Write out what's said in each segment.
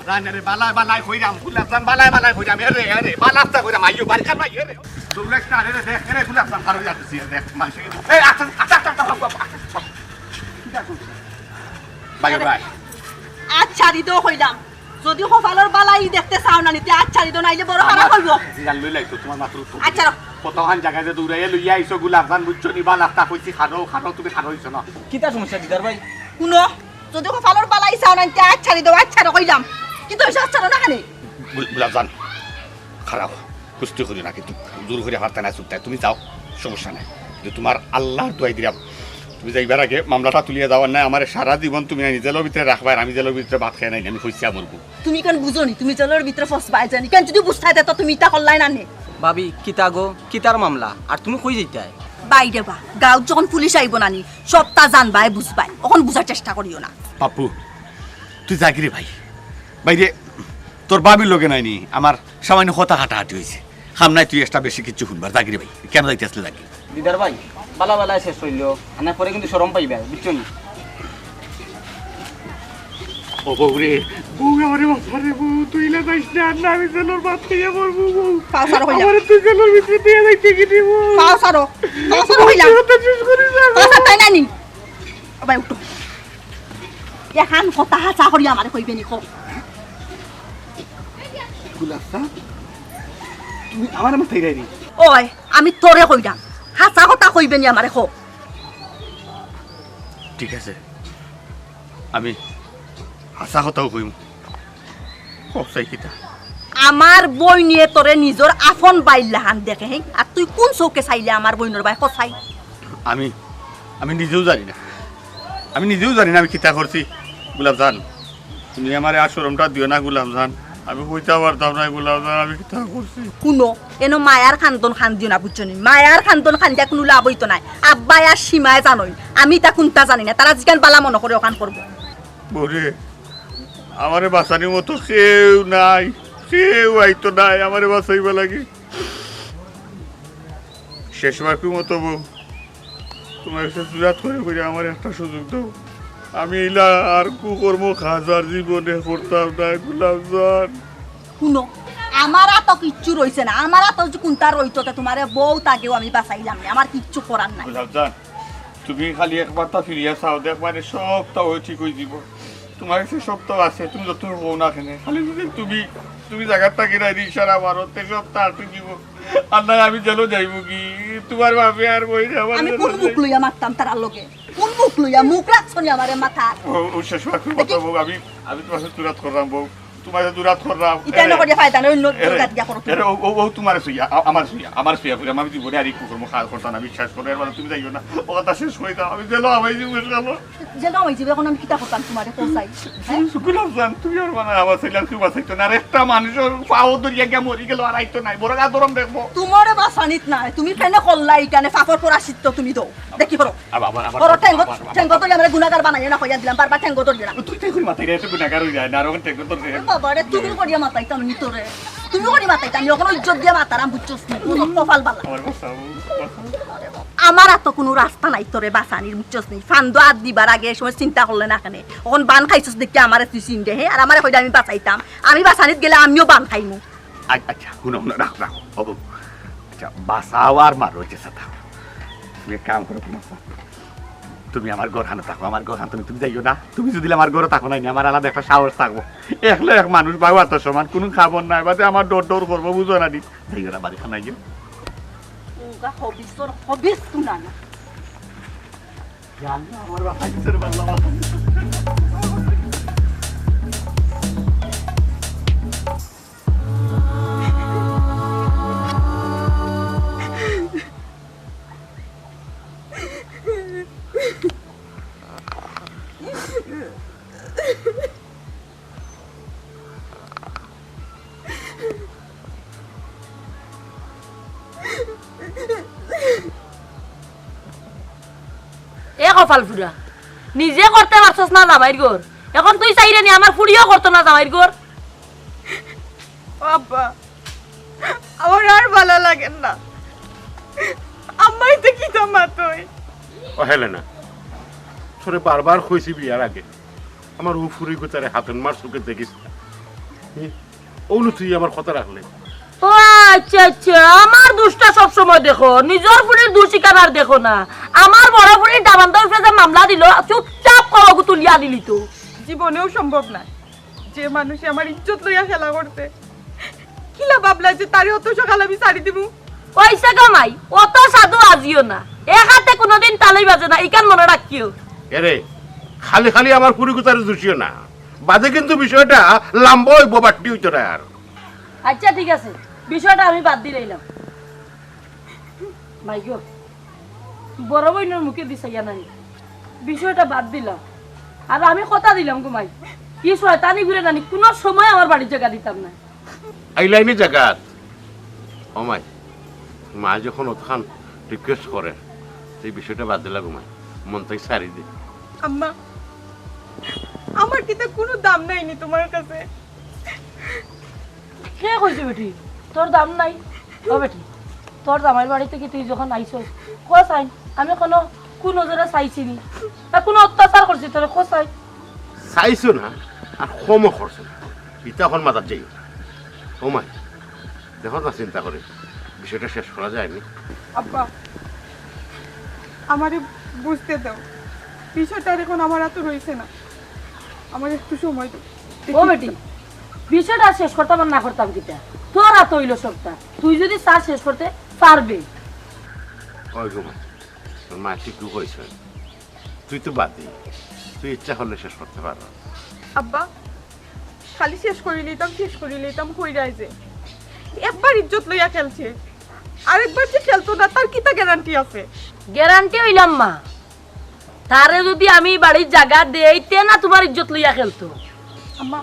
জানে বালাই বালাই কইরাম গুলাবজান বালাই বালাই কইরাম এরে এরে বালাস্তা কইরাম আইও বাড়ি খান ভাই এরে দুলেক না রে দেখ এরে গুলাবজান ভালো যাচ্ছে দেখ মাসে এই আচ্ছা আচ্ছা ভাই ভাই আচ্ছা দিতো কইলাম যদি কপালের বালাই দেখতে চাও না নিতে আচ্ছা দিতো নাইলে বড় খারাপ হইব জিগাল লই লাইতো তোমার মাত্র আচ্ছা কতখান জায়গায় যে দৌড়াইয়া লইয়া আইছো গুলাবজান বুঝছো নি বালাস্তা কইছি খানো খানো তুমি খানো হইছো না কিটা সমস্যা দিদার ভাই শুনো যদি কপালের বালাই চাও না নিতে আচ্ছা দিতো আচ্ছা কইলাম কিন্তু ওই আচ্ছা না কেন গুলাবজান খারাপ কুস্তি করি না কিন্তু জোর করে হারতে না চুপতে তুমি যাও সমস্যা নাই কিন্তু তোমার আল্লাহর দোয়াই দিলাম তুমি যাইবার আগে মামলাটা তুলিয়ে যাওয়ার নাই আমার সারা জীবন তুমি জেলের ভিতরে রাখবার আমি জেলের ভিতরে ভাত খাই নাই আমি হইছিয়া মরবো তুমি কেন বুঝো নি তুমি জেলের ভিতরে ফসবাই জানি কেন যদি বুঝতে তো তুমি ইটা করলাই না নে ভাবি কিতা গো কিতার মামলা আর তুমি কই যাইতাই বাইরে বা গাঁও যখন পুলিশ আইব নানি সবটা জানবাই বুঝবাই এখন বুঝার চেষ্টা করিও না পাপ্পু তুই জাগিরে ভাই বাইরে তোর বাবির লোকে নাইনি আমার সামান্য কথা হাঁটাহাঁটি হয়েছে খাম নাই তুই একটা বেশি কিছু শুনবার জাগিরে ভাই কেন যাইতে আসলে জাগি দিদার ভাই বালা বালা শেষ হইলো আনার পরে কিন্তু শরম পাইবে বুঝছো নি ও বউ রে বউ আমারে বাসারে বউ তুই লা যাইস না আর না আমি জেলের ভাত খাইয়া মরবো বউ পাউসারো হইলা আমারে তুই জেলের ভিতরে দিয়ে যাইতে কি দিব পাউসারো হইলা কথা শেষ করে যা পাউসার তাই নানি ভাই উঠো এখন কথা হাসা করি আমারে কইবে নি কো গুলাসা তুমি আমার মাথায় রাইনি ওই আমি তোরে কইলাম হাসা কথা কইবে নি আমারে কো ঠিক আছে আমি হাসা কথাও কইম কসাই কিতা আমার বই নিয়ে তোরে নিজর আফন বাইলাহান দেখে হে আর তুই কোন চৌকে চাইলে আমার বইনর ভাই কসাই আমি নিজেও জানি না আমি কিতা করছি গুলাবজান তুমি আমার আশরমটা দিও না গুলাবজান আমি কইতে পারতাম না গুলাবজান আমি কিতা করছি শুনো এনো মায়ার খান্দন খান দিও না বুঝছো নি মায়ার খান্দন খান দিয়া কোনো লাভ হইতো নাই আব্বাই আর সীমায় জানোই আমি তা কোনটা জানি না তারা জিকান বালা মনে করে ওখান করবো বরে আমারে বাঁচানির মতো কেউ আইতো নাই আমারে বাঁচাইবা লাগে শেষ বাকি মতো বউ তোমার এসে জুরাত করে আমার একটা সুযোগ দাও আমি এলা আর কুকর্ম খাজার জীবনে করতাম না গুলাবজান শুনো আমার তো কিচ্ছু রইছে না আমার তো যে কোনটা রইতো তোমারে বউ তাকেও আমি বাঁচাইলাম না আমার কিচ্ছু করার নাই গুলাবজান তুমি খালি একবার তা ফিরিয়া চাও দেখবারে সবটাও ঠিক হয়ে যাব তোমার কাছে সবটাও আছে তুমি যত হও না কেন খালি যদি তুমি জায়গাটা কিনা ইশারা মারো তে সবটা আটকে দিব আর না আমি জেলও যাইব কি তোমার বাপে আর বই আমার আমি কোন মুখ লইয়া মারতাম তার লোকে কোন মুখ লইয়া মুখ রাখছো নি আমারে মাথা ও শেষ বাকি কথা বউ আমি তোমার সাথে দূরাত করলাম বউ তোমার সাথে দূরাত করলাম ইটা না করিয়া ফায়দা নাই অন্য জায়গা দিয়া করো আরে ও তোমার সুইয়া আমার সুইয়া করে আমি জীবনে আর একটু কর্ম খাওয়া করতাম না বিশ্বাস করে এর তুই যাইও না ও কথা শেষ হয়ে দাও আমি জেলো আমি জীবন গেল যেন আমি জীবে এখন আমি কিতা করতাম তোমারে পৌঁছাই গুলাবজান তুমি আর মানে আমার ছেলের কি বাঁচাইতো না আর একটা মানুষের পাও দরিয়া গিয়া মরি গেল আর আইতো নাই বড় গা দরম দেখবো তোমারে বাসানিত নাই তুমি কেন করলা ইকানে ফাফর পর আসিত তুমি দাও দেখি করো করো ঠেঙ্গো তো আমরা গুনাহগার বানাইও না কইয়া দিলাম বারবার ঠেঙ্গো তো দিলাম তুই তাই কই মাথায় রে তো গুনাহগার হই যায় না আর ওখান ঠেঙ্গো তো বাবারে তুমি করিয়া মাতাইতাম নি তোরে তুমি করি মাতাইতাম নি ওখানে ইজ্জত দিয়া মাতারাম বুঝছস না কোনো কপাল বালা আমার তো কোনো রাস্তা নাই তোরে বাসানির বুঝছস নি ফান্দ আদ দিবার আগে সময় চিন্তা করলে না কেন এখন বান খাইছস দেখি আমারে তুই চিন দে হে আর আমারে কইলা আমি বাঁচাইতাম আমি বাসানিত গেলে আমিও বান খাইমু আচ্ছা শুনো রাখ বাবু আচ্ছা বাসাও আর মারো যে সাথা তুমি কাম করো তুমি আমার ঘর হানো থাকো আমার ঘর হানো তুমি যাইও না তুমি যদি আমার ঘরে থাকো নাই আমার আলাদা একটা সাহস থাকবো একলা এক মানুষ বাবু এত সমান কোনো খাবার নাই বাদে আমার ডর করবো বুঝো না যাইও না বাড়ি খানাই যাও হবিস তুনা না আমার বাবা কিসের বাল্লা এ কপাল ফুরা নিজে করতে পারছস না জামাইর ঘর এখন তুই চাইরে নি আমার ফুড়িও করতো না জামাইর ঘর আব্বা আমার আর ভালো লাগে না আম্মাই তো কি মাতই ও হেলেনা তোরে বারবার কইছি বিয়ার আগে আমার ও ফুরি কোতারে হাতন মার চোখে দেখিস না ওগুলো তুই আমার কথা রাখলে ও আচ্ছা আচ্ছা, আমার দোষটা সবসময় দেখো, নিজের ফুলির দোষ স্বীকার আর দেখো না। আমার বড় ফুলির দাবান্তর যে মামলা দিল, চুপচাপ কলগু তুলিয়া দিলি তো। জীবনেও সম্ভব না যে মানুষে আমার ইজ্জত লইয়া খেলা করতে, কিলা ভাবলা যে তারে অত সকাল আমি ছাড়ি দিব। পয়সা কামাই অত সাধু আজিও না, এক হাতে কোনোদিন তালাই বাজে না, ইকান মনে রাখিও। এরে খালি খালি আমার পুরিকুতারে দোষিও না, বাদে কিন্তু বিষয়টা লম্বা হইব, বাট্টি হইতো না আর। আচ্ছা ঠিক আছে, বিষয়টা আমি বাদ দিয়ে রইলাম। ভাই গো, বড় বোনের মুখে দিছে নাই, বিষয়টা বাদ দিলাম। আর আমি কথা দিলাম গো মাই, কি শয়তানি ঘুরে জানি কোনো সময় আমার বাড়ির জায়গা দিতাম না। আইলাইনি জায়গাত অমাই মা যখন ওখান রিকোয়েস্ট করে সেই বিষয়টা বাদ দিলা ঘুমাই, মন থেকে সারি দে। আম্মা, আমার কি তো কোনো দাম নাইনি তোমার কাছে। কে কইছে বেটি তোর দাম নাই? ও বেটি, তোর জামাইর বাড়িতে কি তুই যখন আইছস কোসাই আমি কোনো নজরে চাইছিনি না কোনো অত্যাচার করছি তোর? কোসাই চাইছো না আর কমও করছো না, ইটা এখন মাথার যাই ওমাই দেখো না, চিন্তা করে বিষয়টা শেষ করা যায়নি। আব্বা, আমারে বুঝতে দাও, বিষয়টা এখন আমার হাতে রয়েছে না, আমার একটু সময় দাও। ও বেটি, বিষয়টা শেষ করতাম আর না করতাম কিটা, তোর হাত হইল সবটা। তুই যদি চা শেষ করতে পারবে। ওই ঘুমাই তোর মা ঠিকই কইছে, তুই তো বাদ দি, তুই ইচ্ছা করলে শেষ করতে পারো। আব্বা, খালি শেষ করে লইতাম কইরাই যে একবার ইজ্জত লইয়া খেলছে, আরেকবার যে খেলতো না তার কিতা গ্যারান্টি আছে? গ্যারান্টি হইলাম মা, তারে যদি আমি বাড়ির জায়গা দেই তে না তোমার ইজ্জত লইয়া খেলতো। আম্মা,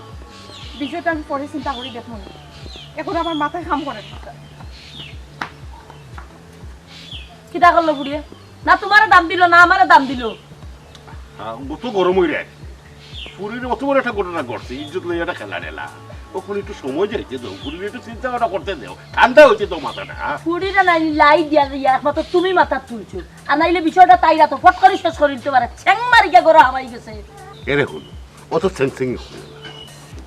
বিষয়টা আমি পরে চিন্তা করি দেখো না, এখন আমার মাথায় কাম করে না। কিতা করলো বুড়িয়ে? না তোমার দাম দিল না আমারে দাম দিল? তো গরম হয়ে যায়, পুরীর অত বড় একটা ঘটনা ঘটছে, ইজ্জত লইয়া একটা খেলা নেলা, ওখানে একটু সময় যাইতে দাও, পুরীর একটু চিন্তা ভাবনা করতে দাও, ঠান্ডা হইতে দাও মাথাটা। ফুড়িটা নাই লাই দিয়া দিয়া একমাত্র তুমি মাথা তুলছো, আর নাইলে বিষয়টা তাইরা তো ফট করে শেষ করে দিতে পারে। ছ্যাং মারিয়া গড়া হামাই গেছে। এরে হল অত সেন্সিং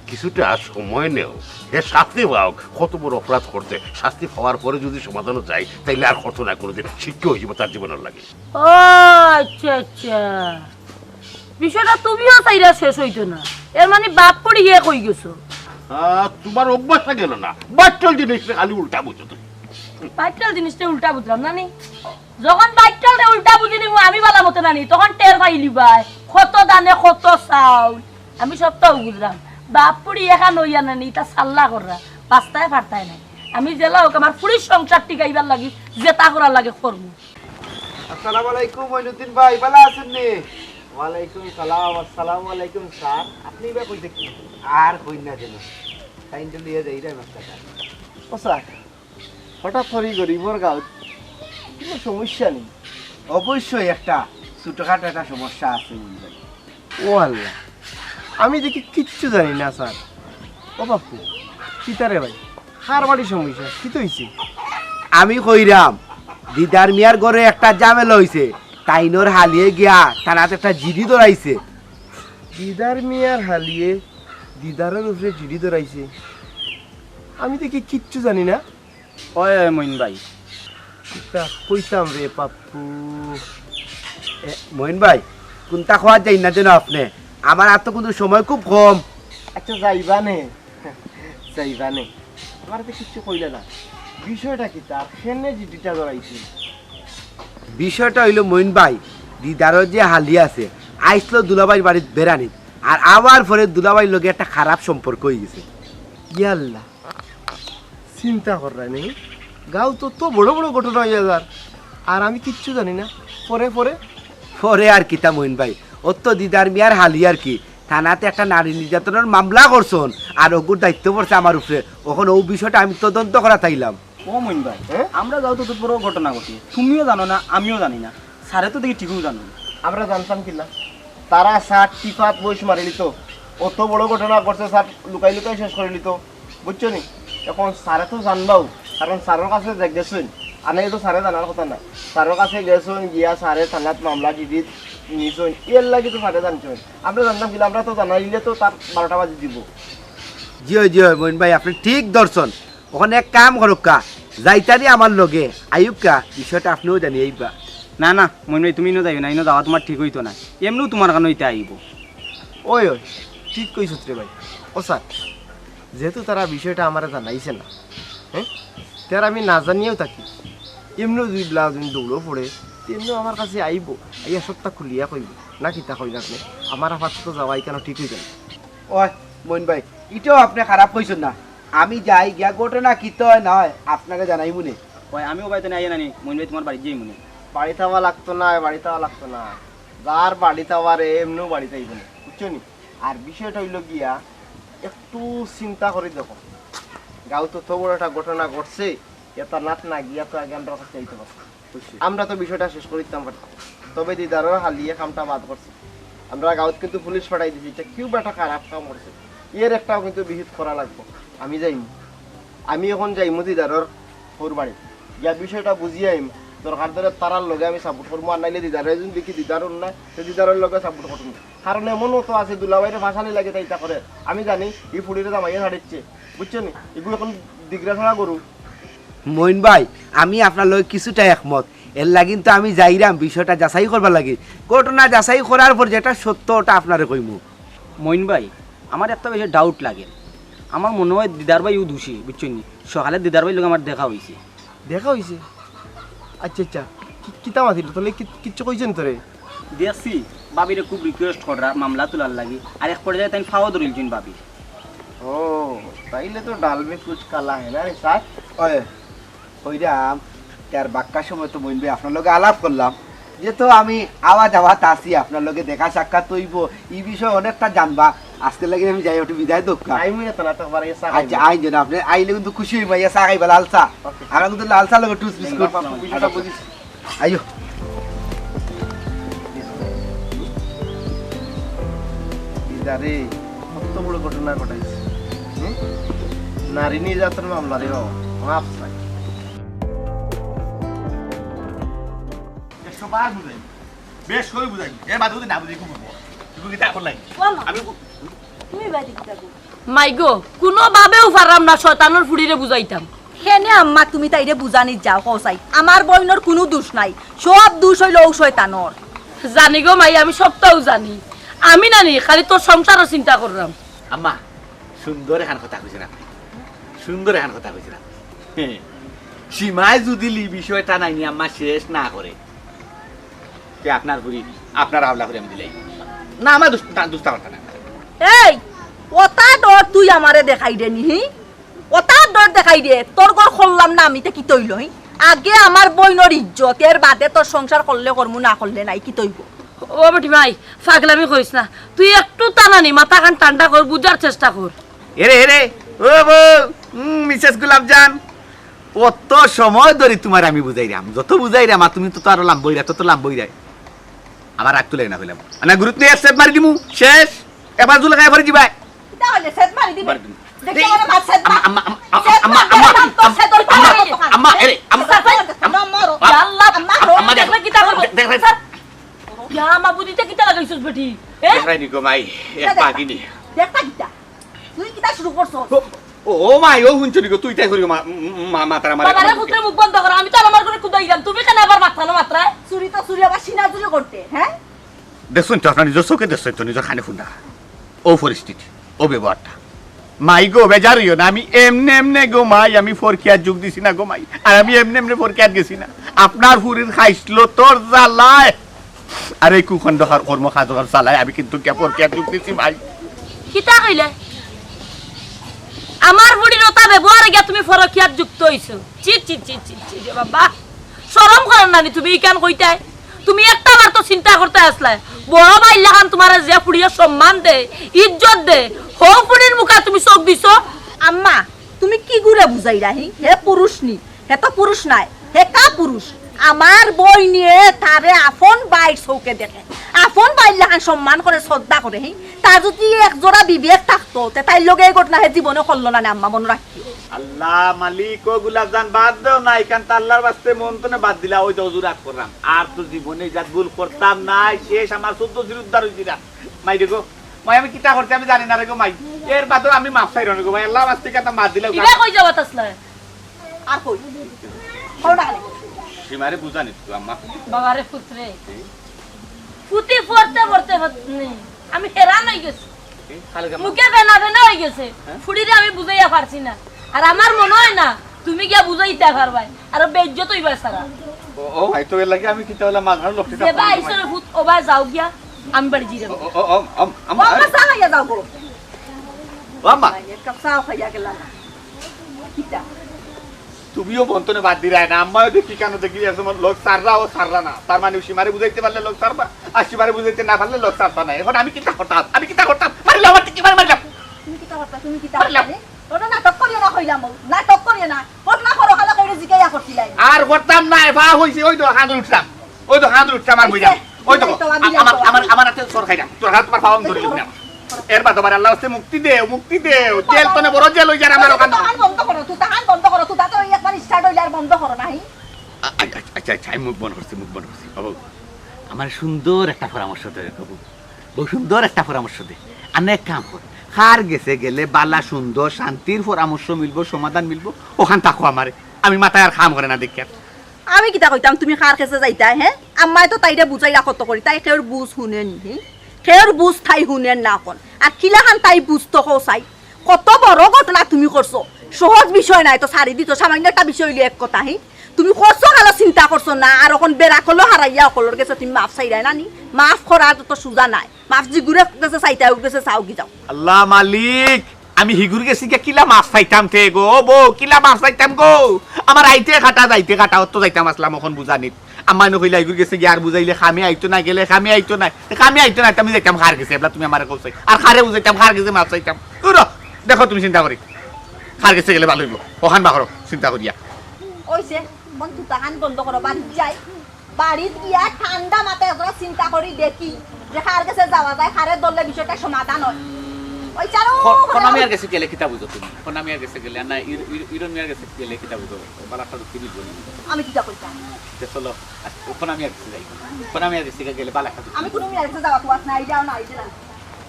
কিছুটা সময় নেও, হে শাস্তি পাও, কত বড় অপরাধ করতে শাস্তি পাওয়ার পরে যদি সমাধানও যায় তাইলে আর কত না কোনোদিন শিক্ষা হয়ে যাবে তার জীবনের লাগে। ও আচ্ছা আচ্ছা, বিষয়টা তুমিও চাইরা শেষ হইতো না, এর মানে বাপ পড়ি গিয়ে কই গেছো। তোমার অভ্যাসটা গেল না, বাচ্চাল জিনিসটা খালি উল্টা বুঝো তুমি। বাইকটাল জিনিসটা উল্টা বুঝলাম নানি, যখন বাইকটালটা উল্টা বুঝি নিব আমি বালা মতো নানি, তখন টের পাইলি ভাই কত দানে কত চাউল। আমি সবটাও বুঝলাম, বাপ পুড়ি এখান হইয়া নানি তা সাল্লা কররা পাস্তায় ফারতায় নাই। আমি জেলা হোক আমার পুরীর সংসার টিকাইবার লাগি জেতা করার লাগে করবো। আসসালামু আলাইকুম মইনুদ্দিন ভাই, ভালো আছেন নি? ওয়ালাইকুম সালাম। আসসালামু আলাইকুম স্যার, আপনি বা কইতে কি আর কই না যেন টাইমটা লিয়ে যাই রে মাস্টার। ও স্যার, হঠাৎ করে গরিবর গাঁও কোনো সমস্যা নেই? অবশ্যই একটা ছোটখাটো একটা সমস্যা আছে মইন ভাই। ও আল্লাহ, আমি দেখি কিচ্ছু জানি না স্যার। ও বাপু কিতারে ভাই, হার বাড়ি সমস্যা কি তো হইছে? আমি কইরাম দিদার মিয়ার ঘরে একটা ঝামেলা হইছে, তাইনোর হালিয়ে গিয়া থানাতে একটা জিডি ধরাইছে। দিদার মিয়ার হালিয়ে দিদারের উপরে জিডি ধরাইছে? আমি দেখি কিচ্ছু জানি না। ওই মইন ভাই, কইতাম রে পাপ্পু। মইন ভাই, কোনটা খাওয়া যাই না যেন আপনি, আমার আর তো কিন্তু সময় খুব কম। আচ্ছা যাইবানে যাইবানে, আমার তো কিচ্ছু কইলে না। বিষয়টা কি তার সেনে জিডিটা ধরাইছে? বিষয়টা হইল মইন ভাই, দিদারও যে হালি আছে আইসলো দুলাভাইর বাড়ির বেড়ানি, আর আবার পরে দুলাভাইর লগে একটা খারাপ সম্পর্ক হয়ে গেছে। ইয়াল্লাহ, চিন্তা করাই নেই, গাঁও তো বড় বড় ঘটনা হয়ে যার, আর আমি কিচ্ছু জানি না। পরে পরে পরে আর কিতা মইন ভাই, ও তো দিদার মিয়ার হালি আর কি থানাতে একটা নারী নির্যাতনের মামলা করছন, আর ওগুর দায়িত্ব পড়ছে আমার উপরে। ওখানে ও বিষয়টা আমি তদন্ত করা তাইলাম। ও মইন ভাই, আমরা যাও তো বড় ঘটনা ঘটিয়ে, তুমিও জানো না আমিও জানি না, স্যারে তো দেখি ঠিকও জানো। আমরা জানতাম কিনা তারা স্যার টিফাত বইস মারি নিত, অত বড় ঘটনা করছে স্যার লুকাই লুকাই শেষ করে নিত, বুঝছো নি? এখন স্যারে তো জানবাও, কারণ স্যারের কাছে গেছেন, আনে তো স্যারে জানার কথা না। স্যারের কাছে গেছেন, গিয়া স্যারে থানাত মামলা দিদি নিয়েছেন, এর লাগে তো স্যারে জানছেন। আমরা জানতাম কিনা? আমরা তো জানাইলে তো তার 12টা বাজে দিব। জি হয় মইন ভাই আপনি ঠিক দর্শন ওখানে এক কাম করুক কা যাইতারি আমার লগে আইব কা বিষয়টা আপনিও জানি আইবা না না মইন ভাই তুমি ইনো যাইও না, ইনো যাওয়া তোমার ঠিক হইতো না, এমনিও তোমার কারণে ইতে আইব। ওই ঠিক কইছত রে ভাই। ও স্যার যেহেতু তারা বিষয়টা আমার জানাইছে না, হ্যাঁ তার আমি না জানিয়েও থাকি, এমনিও যদি ব্লাউজ দৌড়ও পড়ে তেমনিও আমার কাছে আইব, আইয়া সপ্তাহ খুলিয়া কইব না কিতা কইল আপনি আমার আপাতত যাওয়াই কেন ঠিক হইত না। ওই মইন ভাই এটাও আপনি খারাপ কইছেন না, আমি যাই গিয়া ঘটনা কি তো হয় না হয় আপনাকে জানাই মনে। ওই আমিও বাড়িতে নাই নানি, মইন ভাই তোমার বাড়ি যাই মনে। বাড়ি থাওয়া লাগতো না, বাড়ি থাওয়া লাগতো না, যার বাড়ি থাওয়ার এমনিও বাড়ি থাইব না, বুঝছো নি। আর বিষয়টা হইল গিয়া একটু চিন্তা করে দেখো, গাঁও তো বড় একটা ঘটনা ঘটছে, এটা নাট না গিয়া তো আগে আমরা কাছে চাইতে পারছি, আমরা তো বিষয়টা শেষ করে দিতাম পারতাম, তবে দিদারও হালিয়ে কামটা বাদ করছে। আমরা গাঁৱত কিন্তু পুলিশ পাঠাই দিছি, এটা কিউ একটা খারাপ কাম করছে, এর একটাও কিন্তু বিহিত করা লাগবে। আমি যাইম, আমি এখন যাইমু দিদারর ওর বাড়ি গিয়া বিষয়টা বুঝিয়ে আইম, দরকার ধরে তারার লগে আমি সাপোর্ট করবো, আর নাইলে দিদারে যদি দেখি দিদারর না সে দিদারের লগে সাপোর্ট করবো। কারণ এমনও তো আছে দুলাভাইরে ভাসানি লাগে তাইটা করে, আমি জানি এই ফুড়িরে জামাইয়া ছাড়িচ্ছে, বুঝছো নি, এগুলো এখন দিগরা ছাড়া করু। মইন ভাই আমি আপনার লগে কিছুটা একমত, এর লাগিন তো আমি যাইরাম বিষয়টা যাচাই করবার লাগে, ঘটনা যাচাই করার পর যেটা সত্য ওটা আপনারে কইমু। মইন ভাই আমার একটা বেশি ডাউট লাগে, আমার মনে হয় দিদার ভাই ও দোষী, বুঝছো নি। সকালে দিদার ভাই লোক আমার দেখা হয়েছে। দেখা হয়েছে? আচ্ছা আচ্ছা, কিতা মাতিল তাহলে, কিচ্ছু কইছেন তোরে? দেখছি বাবিরে খুব রিকোয়েস্ট করা মামলা তোলার লাগি, আর এক পর্যায়ে তাই ফাও ধরিলছেন বাবি। ও তাইলে তো ডালমে কুচ কালা হয় না রে স্যার। ওই ওইরাম তার বাক্কার সময় তো মইন ভাই আপনার লগে আলাপ করলাম, যেহেতু আমি আওয়াজ আওয়াজ আসি আপনার লগে দেখা সাক্ষাৎ হইব, এই বিষয়ে অনেকটা জানবা, আজকে লাগে আমি যাই একটু বিদায় দোকা। আইমু না তো না তো পারে স্যার। আচ্ছা আইন যেন আপনি আইলে কিন্তু খুশি হইবা, ইয়া চা খাইবা লাল চা, আমার কিন্তু লাল চা লগে টুস বিস্কুট। বিষয়টা বুঝিস। আইও দিদারে কত বড় ঘটনা ঘটাইছে, নারী নির্যাতন মামলা রে মাপ চাই। সবার বুঝাই বেশ করে বুঝাই, এর বাদে যদি না বুঝি খুব তুমি কি এখন নাই আমি তুমি বাইরে কি যাবো? মাইগো কোনোভাবেও পারলাম না শয়তানোর ফুড়িরে বুঝাইতাম। হেনে আম্মা তুমি তাইরে বুঝানি যাও কসাই, আমার বইনর কোনো দোষ নাই, সব দোষ হইল ও শয়তানর। জানি গো মাই, আমি সবটাও জানি, আমি নানি খালি তোর সংসারও চিন্তা করলাম। আম্মা সুন্দর এখান কথা কইছেন আপনি, সুন্দর এখান কথা কইছেন আপনি। সীমায় যদি লি বিষয়টা নাই আম্মা শেষ না করে কে আপনার বুড়ি আপনার হাবলা করে আমি দিলাই না, আমার দুষ্টা কথা না। এই ওটা ডর তুই আমারে দেখাই দে নি, ওটা ডর দেখাই দে, তোর ঘর খুললাম না আমি, কি তৈল আগে আমার বইনর ইজ্জত, এর বাদে তোর সংসার করলে করমু, না করলে নাই, কি তৈব। ও বেটি ভাই ফাগলামি করিস না, তুই একটু টানানি মাথা খান ঠান্ডা কর, বুঝার চেষ্টা কর। এরে এরে ও বউ, মিসেস গোলাপজান, অত সময় ধরে তোমার আমি বুঝাইরাম, যত বুঝাইরাম আর তুমি তো আরো লাম্বইরা, তত লাম্বইরা, আমার রাগ তুলে না হইলাম না, গুরুত্ব নিয়ে সেট মারি দিমু, শেষ এবার জুলে খাই ভরে দিবা। তাহলে সেট মারি দিবি, মারি দিবি। দেখি আমার বাদ সেট মার, আম্মা সেট মার, তোর সেট তোর আম্মা এরে আম্মা আল্লাহ আম্মা দেখলে কি তা করব, দেখাই ইয়া মা বুঝিতে কিতা লাগাইছিস বেটি? দেখাই নি গো মাই, এক পাগিনি দেখতা কিতা তুই কিতা শুরু করছ? ও মাই, ও হুনছনি গো, তুই তাই করি মা তারা মারে বাবারে পুত্রে মুখ বন্ধ কর, আমি তো আমার করে কুদাইলাম, তুমি কেন আবার মাথানো মাত্রায়? চুরি তো চুরি, আবার সিনা চুরি করতে, হ্যাঁ? দেখুন তো আপনার নিজের চোখে দেখছেন তো, নিজের খানে ফুন্ডা ও পরিস্থিতি, ও ব্যবহারটা মাই গো, বেজার হইও না, আমি এমনে এমনে গো মাই, আমি ফরকিয়ার যুগ দিছি না গো মাই, আর আমি এমনে এমনে ফরকিয়ার গেছি না, আপনার ফুরির খাইছিল তোর জ্বালায়, আর এই কুখণ্ড কর্ম খাজর জ্বালায় আমি কিন্তু কে ফরকিয়ার যুগ দিছি ভাই। কিতা কইলে? আমার বুড়ির ওটা ব্যবহারে গিয়া তুমি ফরকিয়াত যুক্ত হইছো, চি চি চি চি চি রে বাবা, শরম করেন নানি তুমি কেন কইতাই? তুমি একটা বার তো চিন্তা করতে আসলে, বড় ভাই লাগান তোমার যে ফুড়িয়ে সম্মান দে, ইজ্জত দে, হো ফুড়ির মুখে তুমি চোখ দিছো। আম্মা তুমি কি গুরে বুঝাই রাহি, হে পুরুষ নি, হে তো পুরুষ নাই, হে কা পুরুষ, আমার বই নিয়ে তারে আপন বাইর চৌকে দেখে, আপন বাইর লাগান সম্মান করে শ্রদ্ধা করে, তার যদি একজোড়া বিবেক থাকতো তাই লগে ঘটনা হে জীবনে করলো না, আম্মা মনে রাখি। আল্লাহ মালিক ও গুলাবজান বাদ দাও না, এখান তো আল্লাহর বাস্তে মন তো বাদ দিলা, ওই তো রাগ করলাম, আর তো জীবনে যা ভুল করতাম না, শেষ আমার 14 জির উদ্ধার হইছি না মাই দেখো, মাই আমি কিতা করতে আমি জানি না রে গো মাই এর বাদও আমি মাফ চাই রনি গো মাই আল্লাহ মাফ থেকে মার দিলে ইবা কই যাবা তাসলা আর কই কোনটা খালি সীমারে বুঝানি তো আম্মা বাবারে পুত্রে পুতি পড়তে পড়তে আমি হেরান হয়ে গেছি মুখে বেনা বেনা হয়ে গেছে ফুড়িরে আমি বুঝাইয়া পারছি না আর আমার মনে হয় না তুমি গিয়া বুঝাইতে পারবাই আর বেজ্জত হইবা সারা ও ভাই তো এর লাগি আমি কিতা হলা মাঝার লোকটা দেবা আইসরে ভূত ওবা যাও গিয়া আমি বাড়ি জিরে ও আম্মা বাবা সাহায্য দাও গো আম্মা এক কাপ চা খাইয়া গেলাম কিটা তুমিও বন্তনে বাদ দিরাই না আম্মাও দেখি কেন দেখি যেমন লোক সাররা ও সাররা না তার মানে সীমারে বুঝাইতে পারলে লোক সারবা আর সীমারে বুঝাইতে না পারলে লোক সারবা না এখন আমি কিতা করতাম মারিলাম আমার কি মারিলাম তুমি কিটা করতা তুমি কিটা করতা ওটা নাটক করিও না কইলাম নাটক করিও না ঘটনা করো খালা কইরে জিগাইয়া করছিলাই আর করতাম না ভা হইছে ওই তো হাত উঠতাম আর বুঝা ওই তো আমার হাতে সর খাইলাম তোর হাত তোমার পাওয়াম ধরে লিখলাম এর বাদ তোমার আল্লাহ হচ্ছে মুক্তি দেও জেল তো বড় জেল হই যারা আমার ওখানে তাহান বন্ধ করো তুই তাহান বন্ধ করো তুই তাতে একবার স্টার্ট হইলে আর বন্ধ করো নাই আচ্ছা মুখ বন্ধ করছি বাবু আমার সুন্দর একটা পরামর্শ দে বাবু বহু সুন্দর একটা পরামর্শ দে অনেক কাম কর হার গেলে বালা সুন্দর শান্তির পরামর্শ মিলবো সমাধান মিলবো ওখান থাকো আমারে আমি মাথায় আর খাম করে না দেখি আমি কিটা কইতাম তুমি কার কাছে যাইতা হ্যাঁ আম্মাই তো তাইরে বুঝাই রাখত করি তাই কেউর বুঝ শুনেন নি কেউর বুঝ তাই শুনেন না কোন আর কিলাখান তাই বুঝতো চাই কত বড় ঘটনা তুমি করছো সহজ বিষয় নাই তো সারি দিত সামান্য একটা বিষয় লিয়ে এক কথা হি তুমি করছো ভালো চিন্তা করছো না আর এখন বেড়া করলো হারাইয়া অকলর গেছে তুমি মাফ চাইরাই নানি মাফ করা তো সুজা নাই মাফ জি ঘুরে গেছে চাইতা গেছে চাও কি যাও আল্লাহ মালিক আমি হিগুর গেছি কিলা মাছ চাইতাম তে গো বউ কিলা মাছ চাইতাম গো আমার আইতে কাটা অত যাইতাম আসলাম এখন বুঝানিত আমার নকইলা হিগুর গেছে কি আর বুঝাইলে খামি আইতো না গেলে খামি আইতো না আমি যাইতাম খার গেছে এবলা তুমি আমারে কইছাই আর খারে বুঝাইতাম খার গেছে মাছ চাইতাম দেখো তুমি চিন্তা করি খার গেছে গেলে ভালো হইব ওখান বাহরো চিন্তা করিয়া ওইছে বন্ধু তাহান বন্ধ করো বাড়ি যাই বাড়িত গিয়া ঠান্ডা মাথায় একবার চিন্তা করি দেখি যে কার কাছে যাওয়া যায় কারে দললে বিষয়টা সমাধান হয় ওই চালু কোন আমি আর গেছে গেলে কিতা বুঝো তুমি কোন আমি আর গেছে গেলে না ইরন মিয়ার গেছে গেলে কিতা বুঝো বালাটা তো কিবি বলি আমি কিটা কইতাম চলো কোন আমি আর গেছে যাই কোন আমি আর গেছে গেলে বালাটা আমি কোনো মিয়ার কাছে যাওয়া তো নাই যাও নাই যাও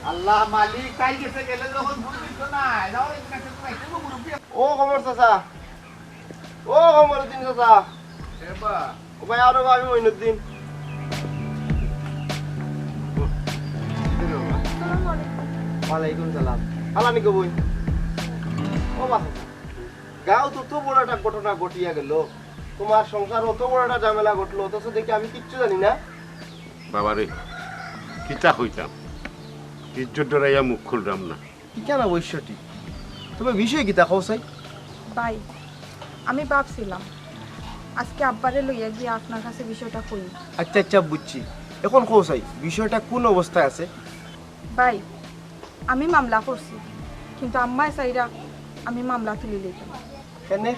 আল্লাহ মালিক তাই গেছে গেলে যখন বুঝিস না যাও এই কাছে তো একটু মুরব্বি ও কমর চাচা ও কমরুদ্দিন চাচা এবা ও ভাই আরো আমি মইনুদ্দিন ওয়ালাইকুম সালাম আলানি কবুই ও বাবা গাঁও তো বড় একটা ঘটনা ঘটিয়া গেল তোমার সংসার অত বড় একটা ঝামেলা ঘটলো অথচ দেখি আমি কিচ্ছু জানি না বাবারে কিতা হইতাম ইজ্জত ডরাইয়া মুখ খুললাম না কেন অবশ্যটি তবে বিষয় কি দেখাও চাই ভাই আমি ভাবছিলাম আজকে আব্বারে লইয়া গিয়ে আপনার কাছে বিষয়টা কই আচ্ছা বুঝছি এখন কও চাই বিষয়টা কোন অবস্থায় আছে ভাই আমি মামলা করছি কিন্তু আম্মাই চাইরা আমি মামলা তুলি লইতাম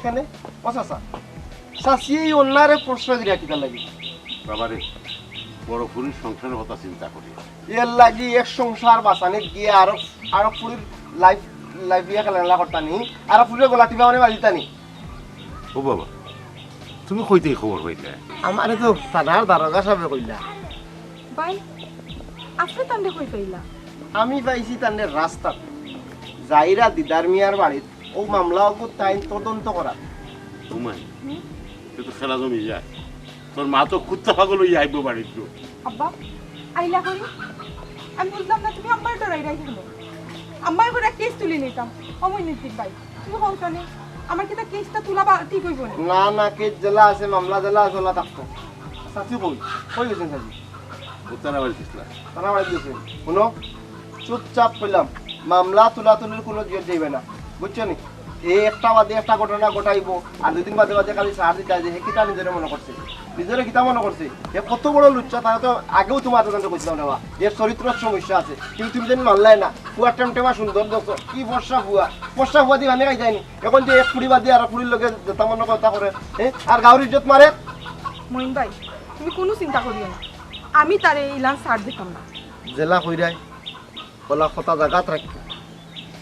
কেনে ও চাচা চাচি এই অন্যারে প্রশ্ন দিলা কিতা লাগি বাবারে বড় ফুরির সংসারের কথা চিন্তা করি এর লাগি এক সংসার বাঁচানে গিয়ে আরো ফুরির লাইফ ইয়া খেলা করতানি আর ফুরির গলা টিপা মানে বাজিতানি ও বাবা তুমি কইতেই খবর হইলে আমারে তো থানার দারোগা সাহেব কইলা ভাই আপনি তান্ডে কই পাইলা আমি পাইছি তান্ডে রাস্তা যাইরা দিদার মিয়ার বাড়িত ও মামলা ওকে তাই তদন্ত করা তোমায় তুই তো খেলা জমি যায় তোর মা তো কুত্তা পাগল হইয়া আইব বাড়ির তো আব্বা আইলা কই আমি বুঝলাম না তুমি আম্মার ডরাই রাখলো আম্মার করে কেস তুলি নিতাম অমই নিতিক ভাই তুমি হওছানে আমার কি তা কেসটা তুলা ঠিক হইব না না কেস জেলা আছে মামলা জেলা আছে ওলা থাকতো সাথী কই গেছেন সাথী উত্তরা বাড়ি দিছিলা থানা বাড়ি গেছেন শুনো চুপচাপ পেলাম মামলা তুলির কোনো জোর যাইবে না বুঝছো নি এই একটা বাদে একটা ঘটনা ঘটাইবো আর দুদিন বাদে খালি সার দিতে যে হে কিতা নিজের মনে করছে নিজের কিতা মনে করছে এ কত বড় লুচ্চা তারা তো আগেও তোমার তদন্ত করছিলাম নেওয়া এর চরিত্রের সমস্যা আছে কিন্তু তুমি যেন মানলাই না ফুয়ার টেমটেমা সুন্দর দেখো কি বর্ষা ফুয়া দিয়ে মানে খাই যায়নি এখন যে এক ফুড়ি বাদ দিয়ে আর ফুড়ির লোকে যেটা মনে কথা করে হ্যাঁ আর গাউর ইজ্জত মারে মইন ভাই তুমি কোনো চিন্তা করিও না আমি তারে ইলান সার দিতাম না জেলা কইরাই বলা কথা জায়গাত রাখবে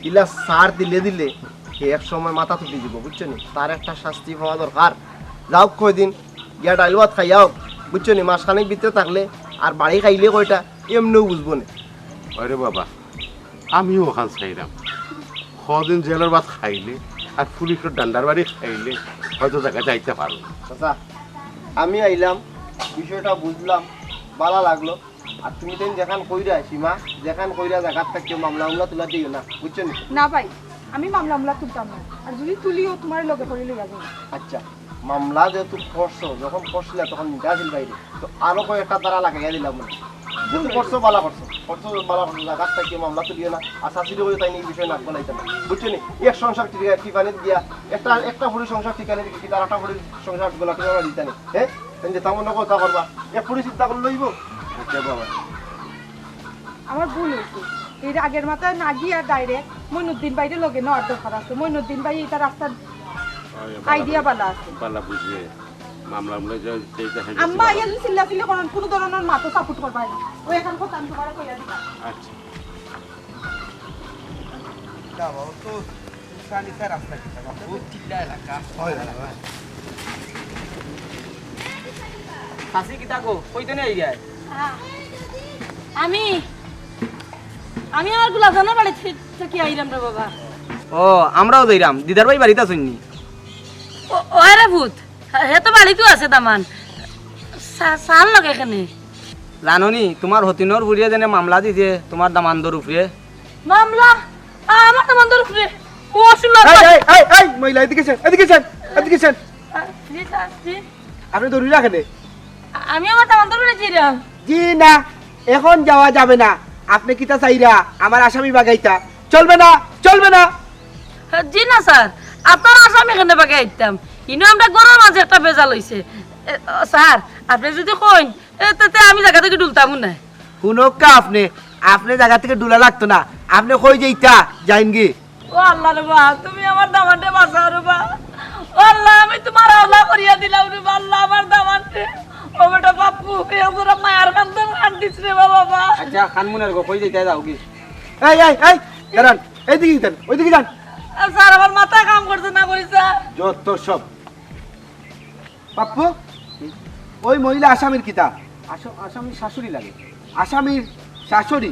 ইলা সার দিলে এক সময় মাথা তুটি দিব বুঝছো নি তার একটা শাস্তি হওয়া দরকার যাও কয়দিন গিয়া ডাইল ভাত খাইয়াও বুঝছো নি মাসখানেক ভিতরে থাকলে আর বাড়ি খাইলে কয়টা এমনিও বুঝবো না আরে বাবা আমিও ওখান চাইলাম কদিন জেলের ভাত খাইলে আর পুলিশের ডান্ডার বাড়ি খাইলে হয়তো জায়গা যাইতে পারো। চাচা আমি আইলাম, বিষয়টা বুঝলাম, ভালো লাগলো। আর তুমি তো যেখান কইরা সীমা, যেখান কইরা জায়গার থাকতে মামলা তুলা দিও না, বুঝছো নি? না ভাই, আমি মামলা তুলতাম না, আর যদি তুলিও তোমার লগে পড়ে লইয়া যাবো। আচ্ছা, মামলা যেহেতু করছো, যখন করছিলে তখন নিজাছিল বাইরে, তো আরো কয়েকটা তারা লাগাইয়া দিলাম না। যেহেতু করছো বালা করছো জায়গার থাকতে মামলা তুলিও না। আর শাশুড়ি বলে তাই এই বিষয়ে নাক বলাইতে না, বুঝছো নি? এক সংসার ঠিকানে দিয়া একটা ফুড়ি সংসার ঠিকানে দিকে তার একটা ফুড়ি সংসার গুলা কিভাবে দিতে নি? হ্যাঁ, তেমন না কথা করবা, এক ফুড়ি চিন্তা করে লইব। আচ্ছা বাবা, আমার ভুল হয়েছে, এর আগের মাথায় না গিয়ে ডাইরেক্ট মইনুদ্দিন ভাইয়ের লগে নেওয়ার দরকার আছে। মইনুদ্দিন ভাই এটা রাস্তার আইডিয়া বালা আছে। পালা বুঝিয়ে মামলা আম্মা ইয়া চিল্লাচিল্লি করেন, কোনো ধরনের মাথা সাপোর্ট করবা না। ওই এখন কথা আমি তোমার কইয়া দিবা। আচ্ছা বাবা তো সানিসা রাস্তা কি বাবা বহুত চিল্লা এলাকা হয় বাবা। হাসি কিতা গো কইতে নেই যায়? আমি আমি আমার গুলাজানের বাড়ি থেকে আইরাম রে বাবা। ও আমরাও যাইরাম, দিদার ভাই বাড়িতে আছেননি? ওরে ভূত, হে তো বাড়িতেও আছে দামান। সাল লাগে এখানে জাননি তোমার হতিনর বুড়িয়ে যেনে মামলা দিছে তোমার দামান্দর উপরে। মামলা আমার দামান্দর উপরে? ও শুনল এই মহিলা এদিকে এদিকে আপনি দৌড়ি রাখেন? আমি আমার দামান্দর উপরে ছিলাম। জি না, এখন যাওয়া যাবে না। আপনি কিতা চাইরা আমার আসামি বাগাইতা চলবে না, চলবে না। জি না স্যার, আপনার আসামি এখানে বাগে আইতাম, ইনো আমরা গরম মাঝে একটা বেজাল হইছে। স্যার আপনি যদি কইন তাতে আমি জায়গা থেকে ডুলতাম না। শুনকা আপনি আপনি জায়গা থেকে ডুলা লাগতো না, আপনি কই যাইতা যাইন গি। ও আল্লাহ রে বা, তুমি আমার দামানটা বাঁচাও রে বা। ও আল্লাহ, আমি তোমার আল্লাহ করিয়া দিলাম রে বা। আল্লাহ আমার দামানটা, ও বেটা বাপু এবার মায়ের কান্দে কান্দিস রে বাবা। আচ্ছা খানমুনের গো কই যাইতে যাও কি? এই দাঁড়ান, এইদিকে যান, ওইদিকে যান। স্যার আমার মাথা কাম করছে না করি স্যার। যত সব পাপ্পু, ওই মহিলা আসামির কিতা? আসামির শাশুড়ি লাগে। আসামির শাশুড়ি?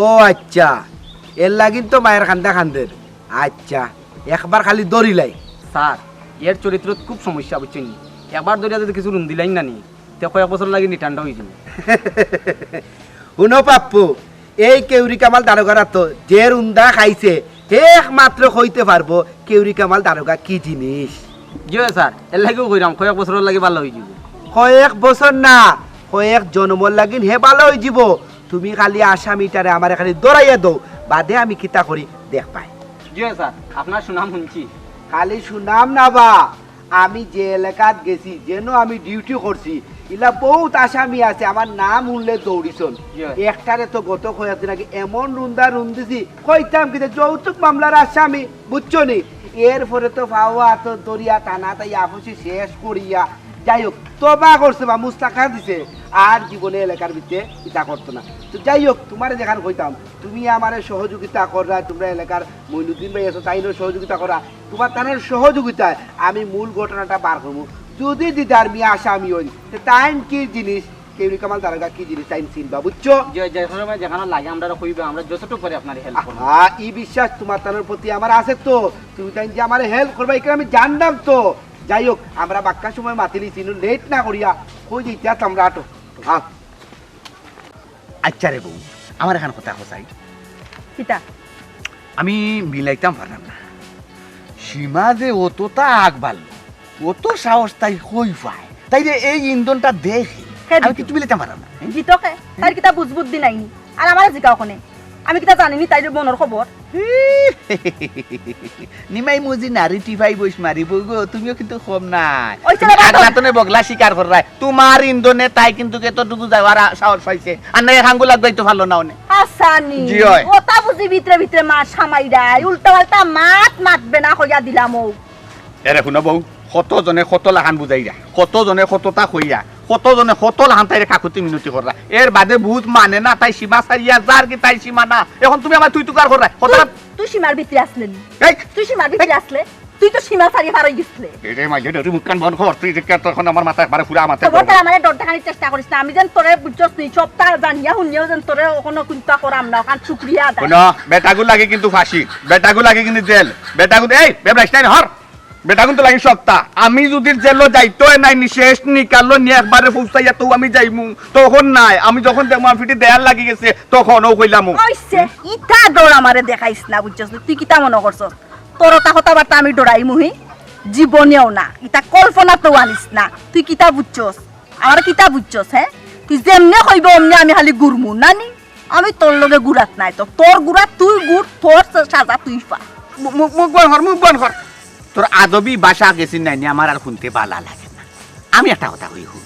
ও আচ্ছা, এর লাগিন তো মায়ের কান্দা কান্দের। আচ্ছা, একবার খালি দড়িলাই। স্যার এর চরিত্র খুব সমস্যা, বুঝছেন? একবার ধরিয়া যদি কিছু রুম দিলাই না নি তে কয়েক বছর লাগে নিটান্ডা হয়ে যাবে। শুনো পাপ্পু, এই কেউরি কামাল দারোগারা তো যে রুন্দা খাইছে একমাত্র হইতে পারবো কেউরি কামাল দারোগা কি জিনিস। জি স্যার, এর লাগেও কইরাম কয়েক বছর লাগে ভালো হয়ে যাবে। কয়েক বছর না, কয়েক জন্মর লাগিন হে ভালো হয়ে যাব। তুমি খালি আসামিটারে আমার খালি দৌড়াইয়া দৌ, বাদে আমি কিতা করি দেখ পাই। জি স্যার, আপনার সুনাম শুনছি। খালি সুনাম না বা, আমি যে এলাকাত গেছি যেন আমি ডিউটি করছি, ইলা বহুত আসামি আছে আমার নাম উনলে দৌড়িছন। একটারে তো গত কয়েকদিন আগে এমন রুন্দা রুন্দিছি কইতাম কিন্তু যৌতুক মামলার আসামি, বুঝছো নি? এরপরে তো পাওয়া তো দরিয়া টানা তাই আপসি শেষ করিয়া যাই হোক তবা করছে বা মুস্তাকা দিছে, আর জীবনে এলাকার ভিতরে ইটা করতো না। তো যাই হোক, তোমার যেখানে কইতাম তুমি আমার সহযোগিতা করা, তোমরা এলাকার মইনুদ্দিন ভাই আছো তাইনও সহযোগিতা করা, তোমার তাদের সহযোগিতায় আমি মূল ঘটনাটা বার করবো। যদি দিদার মিয়া আসামি হই তাইন কি জিনিস, কেউরি কামাল দারোগা কি জিনিস তাইন চিনবা, বুঝছো? যেখানে লাগে আমরা কইবা, আমরা যতটুকু পারি আপনার হেল্প করব। ই বিশ্বাস তোমার তাদের প্রতি আমার আছে তো, তুমি তাই যে আমার হেল্প করবা এখানে আমি জানলাম তো। যাই হোক, আমরা বাক্কা সময় মাতিলি চিনু লেট না করিয়া কই যেতে আমরা আটো। আচ্ছা রে বউ, আমার এখানে কথা হোসাই কিতা আমি মিলাইতাম পারলাম না। সীমা যে অতটা আগ বাড়ল, অত সাহস তাই হই পায়, তাই রে এই ইন্ধনটা দেখে আমি কিছু মিলাইতাম পারলাম না। জিতকে তার কিতা বুঝবুদ্ধি নাইনি, আর আমার জিকা ওখানে আমি কিতা জানিনি তাই মনের খবর। নিমাই মুজি নারী টিফাই বইস মারিব গো, তুমিও কিন্তু কম নাই। ওই ছেলে আগলাতনে বগলা শিকার করায় তোমার ইন্ধনে তাই কিন্তু এতটুকু যাওয়ার সাহস পাইছে, আর না হাঙ্গু লাগবাই তো ভালো নাও নে। আসানি জি হয়। ওটা বুঝি ভিতরে ভিতরে মা সামাই দেয়, উল্টা পাল্টা মাতবে না কইয়া দিলাম। ও এরে শুনো বউ, কতজনে কত লাহান বুঝাইরা, কতজনে কতটা কইয়া, কতজনে কত লাহান তাইরে কাকুতি মিনতি করা, এর বাদে বহুত মানে না, তাই সীমা সারিয়া যার কি তাই সীমা না। এখন তুমি আমার তুই তুকার করা কথা। তুই সীমার ভিতরে আসলে নি? এই তুই সীমার ভিতরে আসলে তুই তো সীমা ছাড়িয়ে পার হয়ে গেছিলে এরে মাইলে তুই মুখ কান বন্ধ কর তুই যে তখন আমার মাথা একবারে পুরা মাথা খবর তার আমার ডর দেখানোর চেষ্টা করিস না আমি যেন তোরে বুঝছস তুই সবটা জানিয়া শুনিয়াও যেন তোরে কোনো চিন্তা করাম না কারণ শুক্রিয়া আদায় শোনো বেটাগু লাগে কিন্তু ফাঁসি বেটাগু লাগে কিন্তু জেল বেটাগু এই বেবরাইস নাই হর বেটাগু তো লাগে সপ্তা আমি যদি জেলও যাইতো নাই নিশেষ নিকালো নিয়ে একবারে পৌঁছাইয়া তো আমি যাইমু তখন নাই আমি যখন দেখবো আমার ফিটি দেয়াল লাগি গেছে তখন ও কইলাম কইছে ইটা ডর আমারে দেখাইস না বুঝছস তুই কিতা মনে করছস তোর কথাবার্তা আমি ডরাই মুহি জীবনেও না ইটা কল্পনা তো আনিস না তুই কিতা বুঝছস আমার কিতা বুঝছস হ্যাঁ তুই যেমনে কইব অমনি আমি খালি গুরমু নানি আমি তোর লগে গুড়াত নাই তো তোর গুড়াত তুই গুড় তোর সাজা তুই পা মুখ বন কর তোর আদবি ভাষা গেছি নাই আমার আর শুনতে ভালো লাগে না আমি একটা কথা কই হুন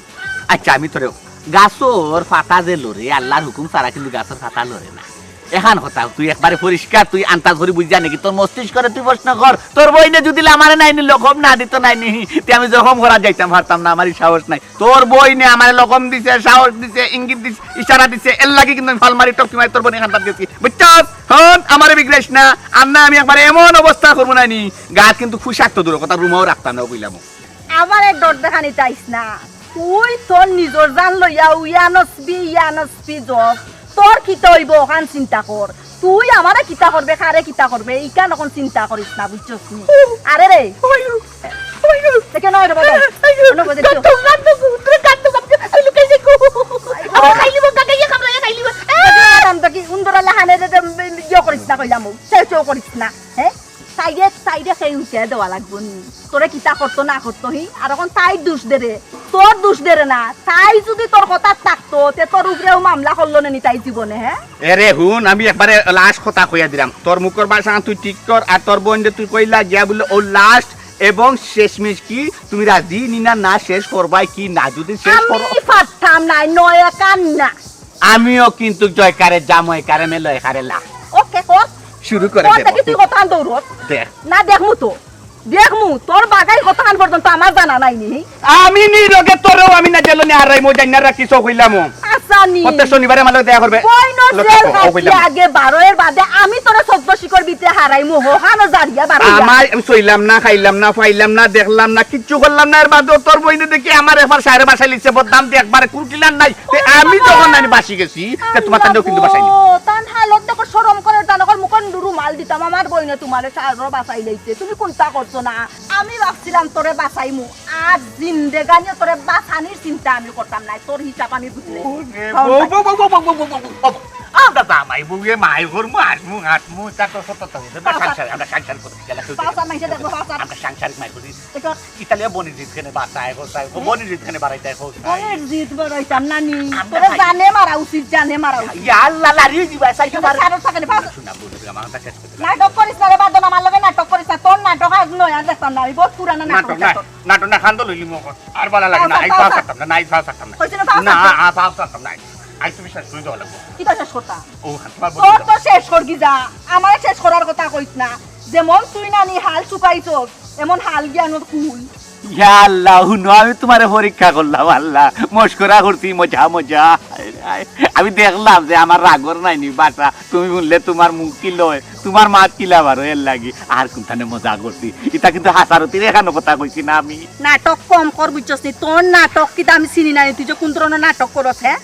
আচ্ছা আমি তোরে গাছর ফাতা যে লরে আল্লাহর হুকুম ছাড়া কিন্তু গাছের ফাতা লরে না এখন কথা তুই একবারে পরিষ্কার তুই আন্তাজ করে বুঝা নাকি তোর মস্তিষ্ক করে তুই প্রশ্ন কর তোর বইনে যদি আমারে নাই নি লকম না দিত নাই নি আমি যখন করা যাইতাম পারতাম না আমারই সাহস নাই তোর বইনে আমারে লকম দিছে সাহস দিছে ইঙ্গিত দিছে ইশারা দিছে এর লাগি কিন্তু ফালমারি টক মারি তোর বইনে এখান গেছি বুঝছস হন আমারে বিগ্রেস না আর না আমি একবার এমন অবস্থা করবো না নি গাছ কিন্তু খুশাক তো দূর কথা রুমাও রাখতাম না বইলাম আমারে ডর দেখানি চাইস না তুই তোর নিজর জান লইয়া ইয়ানসবি জব তোর কিতা হইব ওখান চিন্তা কর তুই আমারে কিতা করবে কারে কিতা করবে ইকান এখন চিন্তা করিস না বুঝছস নি আরে রে দেখে নয় রে বাবা অন্য বদে তো কি উন্দরা লাহানে ইয়ে করিস না কইলাম সেও করিস না হ্যাঁ সাইডে সেই উঠে দেওয়া লাগবো নি তোরে কিতা করতো না করতো হি আর এখন তাই দোষ দেরে তোর দোষ দেরে না তাই যদি তোর কথা থাকতো তে তোর উপরেও মামলা করলো না নি তাই জীবনে হ্যাঁ এরে হুন আমি একবারে লাস্ট কথা কইয়া দিলাম তোর মুখের ভাষা তুই ঠিক কর আর তোর বোন তুই কইলা গিয়া বলে ও লাস্ট এবং শেষমেশ কি তুমি রাজি নিনা না শেষ করবাই কি না যদি শেষ করো আমি পারতাম না নয় কান না আমিও কিন্তু জয়কারে জাময় কারে মেলয় কারে লা ওকে কর শুরু করে দেব দেব তুই কথা দৌড়ত দেখ না দেখমু তোর বাগাই কথা আন পর্যন্ত আমার জানা নাই নি আমি নিরগে তোরও আমি না জেল নি হারাই মো জান্না রাখি সব কইলাম আসানি প্রত্যেক শনিবারে মাল দেখা করবে কইনো জেল কাটি আগে 12 এর বাদে আমি তোরে 14 শিকর বিতে হারাই মো হানো জারিয়া বারো আমার আমি সইলাম না খাইলাম না ফাইলাম না দেখলাম না কিচ্ছু করলাম না এর বাদে তোর বইনে দেখি আমার এবার সারে বাসায় লিখছে বদনাম দিয়ে একবারে কুটিলান নাই আমি যখন নানি বাসি গেছি তে তোমার তান্দেও কিন্তু বাসাই ও তান হালত দেখো শরম করে তানকর মুখন দুরু মাল দিতাম আমার বইনে তোমারে সারো বাসাই লইছে তুমি কোনটা করছো না আমি ভাবছিলাম তোরে বাসাইমু আর জিন্দেগানি তোরে বাসানির চিন্তা আমি করতাম না তোর হিসাব আমি বুঝলে আমরা দামাই বুয়ে মাই ঘর মাস মু আট মু চাটো সত্য তো সংসার আমরা সংসার করতে গেলা বাসা মাইছে দেখো বাসা আমরা সংসারিক মাই করি দেখো ইতালিয়া বনি জিতখানে বাসায় গোসায় বনি জিতখানে বাড়াইতে হোসায় বনের জিত বড়াইতাম নানি তোরে জানে মারা উচিত ইয়া আল্লাহ লারি দিবা সাইকে মার সারো থাকেন বাসা শুনা বলি আমার কাছে শেষ করতে নাটক করিস না রে বাদন আমার লগে নাটক করিস না তোর নাটক আজ নয় আর দেখতাম না আমি বহুত পুরানা নাটক নাটক না খান তো লইলি মো আর ভালো লাগে না আই পাস করতাম না নাই পাস করতাম না না পাস করতাম না আই তুমি শেষ করে দাও লাগবো কি তো শেষ করতা ও তোমার তোর তো শেষ করবি যা আমার শেষ করার কথা কইস না যেমন তুই নানি হাল চুকাইছো এমন হাল জ্ঞানোর কুল ইয়া আল্লাহ হুনো আমি তোমারে পরীক্ষা করলাম আল্লাহ মস্করা করছি মজা আমি দেখলাম যে আমার রাগর নাইনি বাসা তুমি বললে তোমার মুখ কি লয় তোমার মা কিলা বারো এর লাগি আর কোনখানে মজা করছি এটা কিন্তু হাসারতি এখানে কথা কইছি না আমি নাটক কম কর বুঝছস নি তোর নাটক কি আমি চিনি নাই তুই যে কোন ধরনের নাটক করছ হ্যাঁ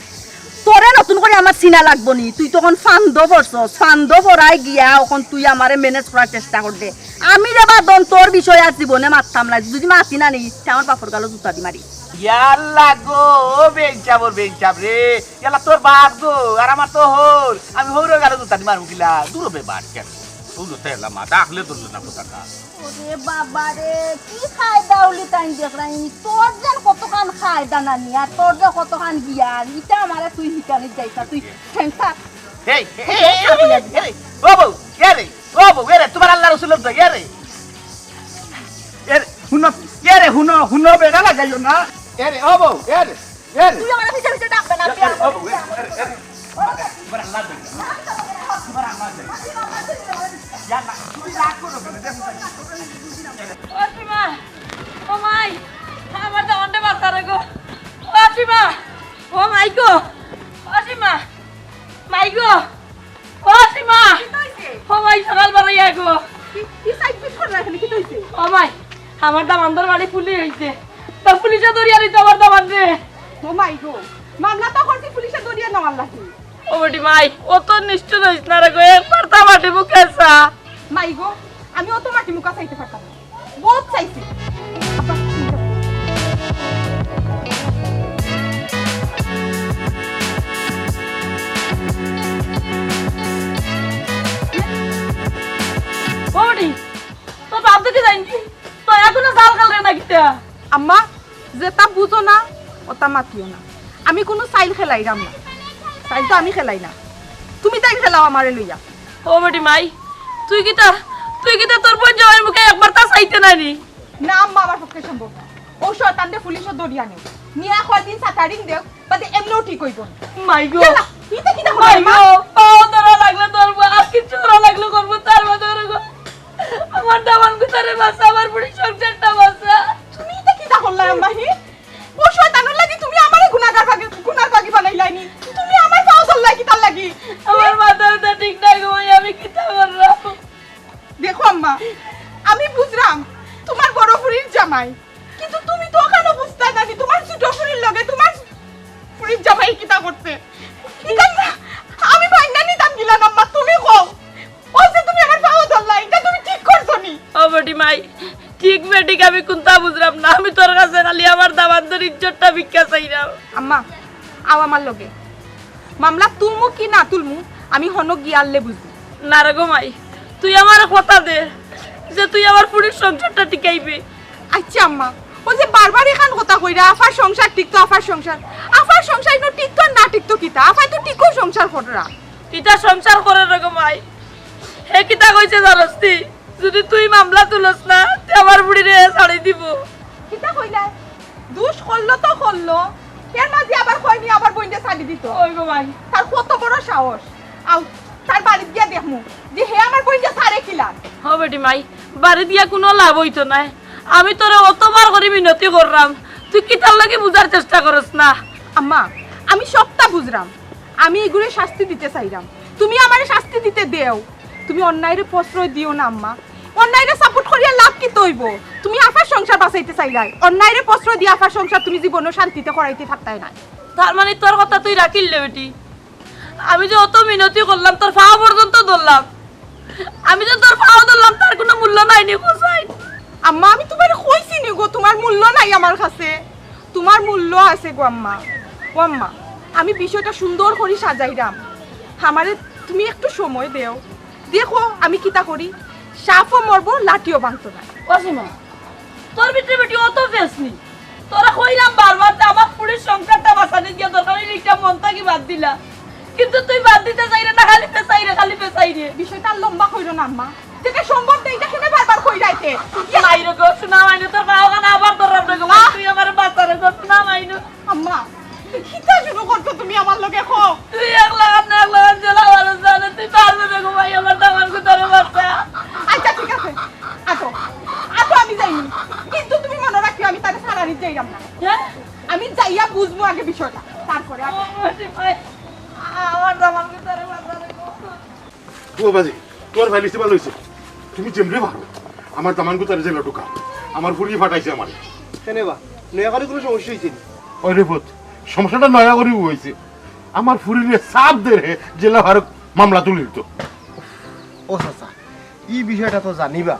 তোরে নতুন করে আমার চিনা লাগবো নি তুই তখন ফান্দ বসছস ফান্দ ভরাই গিয়া এখন তুই আমারে ম্যানেজ করার চেষ্টা করবে আমি রে বাদন তোর বিষয় আর জীবনে মারতাম না যদি মাতি না নি আমার বাপর গালো জুতা দি মারি ইয়াল্লা গো বেঞ্চাব রে ইয়াল্লা তোর বাপ গো আর আমার তো হোর আমি হোর গেল তো তানি মারু কিলা দূরবে বাট কেন তুই তো এলা মা ডাকলে ধরল না কোথাকা ওরে বাবা রে কি খাই দাউলি তাই দেখলাই তোর যেন কতখান খাই দানা নি আর তোর যে কতখান গিয়ার ইটা আমারে তুই হিকানি যাইতা তুই সেন্সা এই এই বাবু এরে তোমার আল্লাহ রাসূল তো এরে হুনো বেগা লাগাইলো না এরে বাবু এরে তুই আমারে পিছে ডাকবে না বাবু তোমার আল্লাহ দে তোমার আল্লাহ দে ইয়াল্লা তুই রাগ করো অসীমা ও মাই আমার তো অন্ডে বাতারে গো অসীমা ও মাই গো অসীমা মাই গো অসীমা ও মাই সকাল বেলা গো কি সাইড পিট করে রাখেন কি হইছে ও মাই আমার দামানদার বাড়ি পুলিশ হইছে তা পুলিশে ধরিয়া দিতে আমার দামান রে ও মাই গো মামলা তো করছি পুলিশে দরিয়া নেওয়ার লাগে ও বেটি মাই অত নিষ্ঠুর হইস না রে গো একবার তা মাটি মুখে আসা মাই গো আমি অত মাটি মুখা চাইতে পারতাম না বহুত চাইছি ও বেটি তো বাপ দিতে যাইনি তো এখনো জাল খাল রে না কিটা আম্মা যেটা বুঝো না ওটা মাতিও না আমি কোনো চাইল খেলাই রাম না চাইল তো আমি খেলাই না তুমি তাই খেলাও আমারে লইয়া ও বেটি মাই তুই কিটা তোর বোন জামাইয়ের মুখে একবার তা চাইতে নানি না আম্মা আমার পক্ষে সম্ভব না ও শয়তানদে পুলিশে দরিয়া নেও নিয়া কয়দিন সাটারিং দেও বাদে এমনও ঠিক হইব না মাই গো ইতে কি দেখো মাই আম্মা গো পাও ধরা লাগলে ধরবো আর কিছু ধরা লাগলে করবো তার মধ্যে গো আমার দামান গুতারে বাসা আমার বুড়ি সংসারটা বাসা তুমি ইতে কি দেখো আম্মা হি ও শয়তানের লাগি তুমি আমারে গুনার বাগি বানাইলাইনি তুমি আমার পাও ধরলাই কি তার লাগি আমার মাথাটা ঠিক নাই গো আমি কি তা করলাম দেখো আম্মা আমি বুঝলাম তোমার বড় ফুরির জামাই কিন্তু তুমি তো ওখানে বুঝতে নানি তোমার ছোট ফুরির লগে তোমার ফুরির জামাই কিটা করতে কিটা না আমি ভাইনা নিতাম গিলাম আম্মা তুমি কও ও যে তুমি আমার পাও ধরলাই এটা তুমি ঠিক করছো নি ও বেটি মাই ঠিক বেটিক আমি কোনটা বুঝলাম না আমি তোর কাছে খালি আমার দামানদের ইজ্জতটা ভিক্ষা চাইলাম আম্মা আও আমার লগে মামলা তুলমু কি না তুলমু আমি হন গিয়াললে বুঝবি না রে গো মাই তুই আমার কথা দে যে তুই আমার পুরীর সংসারটা টিকাইবি আচ্ছা আম্মা ও যে বারবার এখান কথা কইরা আফার সংসার টিকতো আফার সংসার ইনো টিকতো না টিকতো কিতা আফাই তো টিকো সংসার কররা কিটা সংসার করে রে গো মাই হে কিটা কইছে জানোস তুই যদি তুই মামলা তুলস না তে আমার বুড়ি রে ছাড়ি দিব কিতা কইলা দুষ করলো তো করলো এর মাঝে আবার কইনি আবার বইন্ডে ছাড়ি দিত ওই গো মাই তার কত বড় সাহস আও তার বাড়ি গিয়া দেখমু যে হে আমার বইন্ডে ছাড়ে কিলান ও বেটি মাই বাড়ি দিয়া কোনো লাভ হইতো না আমি তোরে অতবার করে মিনতি করলাম তুই কিতার লাগে বুঝার চেষ্টা করস না আম্মা আমি সবটা বুঝরাম আমি এগুলো শাস্তি দিতে চাইরাম তুমি আমারে শাস্তি দিতে দেও তুমি অন্যায়ের প্রশ্রয় দিও না আম্মা অন্যায়ের সাপোর্ট করিয়া লাভ কি তৈব তুমি আফার সংসার বাঁচাইতে চাইলাই অন্যায়ের প্রশ্রয় দিয়ে আফার সংসার তুমি জীবনে শান্তিতে করাইতে থাকতাই না তার মানে তোর কথা তুই রাখিলে বেটি আমি যে অত মিনতি করলাম তোর ফাও পর্যন্ত ধরলাম আমি যে তোর ফাও ধরলাম তার কোনো মূল্য নাই নি কোসাই আম্মা আমি তোমার কইছি নি গো তোমার মূল্য নাই আমার কাছে তোমার মূল্য আছে গো আম্মা ও আম্মা আমি বিষয়টা সুন্দর করে সাজাইরাম আমারে তুমি একটু সময় দেও দেখো আমি কিতা করি সাফও মরবো লাঠিও ভাঙতো না অসীমা তোর ভিতরে বেটি অত ফেসনি তোরা কইলাম বারবার যে আমার পুরীর সংসারটা বাঁচাতে গিয়ে দরকার একটা মনটা কি বাদ দিলা কিন্তু তুই বাদ দিতে চাইরে না খালি পেছাই রে বিষয়টা আর লম্বা কইরো না আম্মা যেটা সম্ভব নেই এটা শুনে বারবার কই যাইতে নাই রে গো শোনা মাইনে তোর পাও গানা আবার ধরলাম রে গো তুই আমার বাচ্চারে গো শোনা মাইনে আম্মা কিতা শুরু করছো তুমি আমার লগে খো তুই একলা জেলা ভালো জানে তুই পারবে রে গো ভাই আমার দামান কো তোর বাচ্চা আচ্ছা ঠিক আছে আতো আমি যাইনি কিন্তু তুমি মনে রাখিও আমি তারে সারানি যাইরাম না হ্যাঁ আমি যাইয়া বুঝবো আগে বিষয়টা তারপরে আমার দামান কো তোর বাচ্চা রে গো ও বাজি তোমার ভাই লিস্টে ভালো হয়েছে তুমি যেমনি পারো আমার দামান গুতারে জেলা ঢুকা আমার ফুরিয়ে ফাটাইছে আমার কেনে বা নয়াকারে কোনো সমস্যা হয়েছে ওই রে বোধ সমস্যাটা নয়া করে হয়েছে আমার ফুরিয়ে চাপ দেরে জেলা ভারত মামলা তুলে দিত ও চাচা এই বিষয়টা তো জানিবা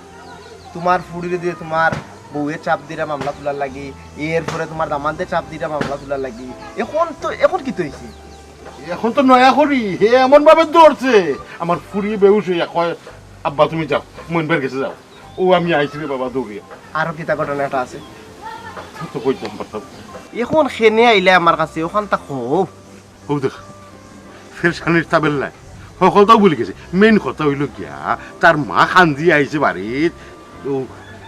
তোমার ফুড়িরে দিয়ে তোমার বউয়ের চাপ দিরা মামলা তোলার লাগি এরপরে তোমার দামানদের চাপ দিরা মামলা তোলার লাগি এখন কি তো হয়েছে এখন তো নয়া করি হে এমন ভাবে দৌড়ছে আমার ফুরিয়ে বেউস হইয়া কয় আব্বা তুমি যাও মনবের কাছে যাও ও আমি আইছি রে বাবা দৌড়িয়া আরো কিতা ঘটনাটা আছে তো কইতাম পারতাম এখন খেনে আইলে আমার কাছে ওখান তা খুব ও দেখ ফের সানির তাবেল নাই সকলটাও বলে গেছে মেইন কথা হইল গিয়া তার মা খান্দি আইছে বাড়িত ও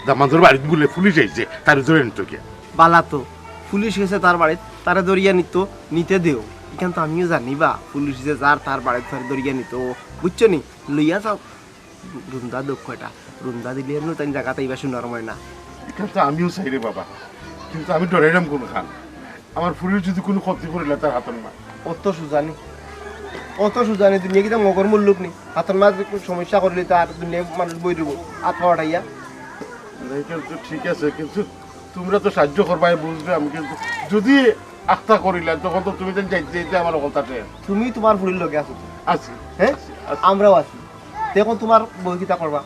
দামাদর বাড়িত বলে পুলিশ আইছে তার ধরে নিত গিয়া বালা তো পুলিশ গেছে তার বাড়িতে তারা দরিয়া নিতে দেও এখান তো আমিও জানিবা পুলিশ যে যার তার বাড়িতে ধরে দরিয়া নিত বুঝছো নি লইয়া যাও রুন্দা দক্ষটা রুন্দা দিলে এমনি তাই জায়গাতে এইবার শুনার হয় না কিন্তু আমিও চাই রে বাবা কিন্তু আমি ডরাইলাম কোন খান আমার ফুরির যদি কোনো ক্ষতি করিলে তার হাতের না অত সুজানি অত সুজানি দুনিয়া কিতা মগর মূল্যক নি হাতের মাছ সমস্যা করলে তার দুনিয়া মানুষ বই দেবো হাত পাওয়াটাইয়া কিন্তু ঠিক আছে, কিন্তু তোমরা তো সাহায্য করবাই বুঝবে, আমি কিন্তু যদি আস্থা করিলাম তখন তো তুমি যাইতে যাইতে আমার অবস্থাতে তুমি তোমার ফুরির লগে আছো আছি। হ্যাঁ আমরাও আছি। দেখুন তোমার বই কিতা করবা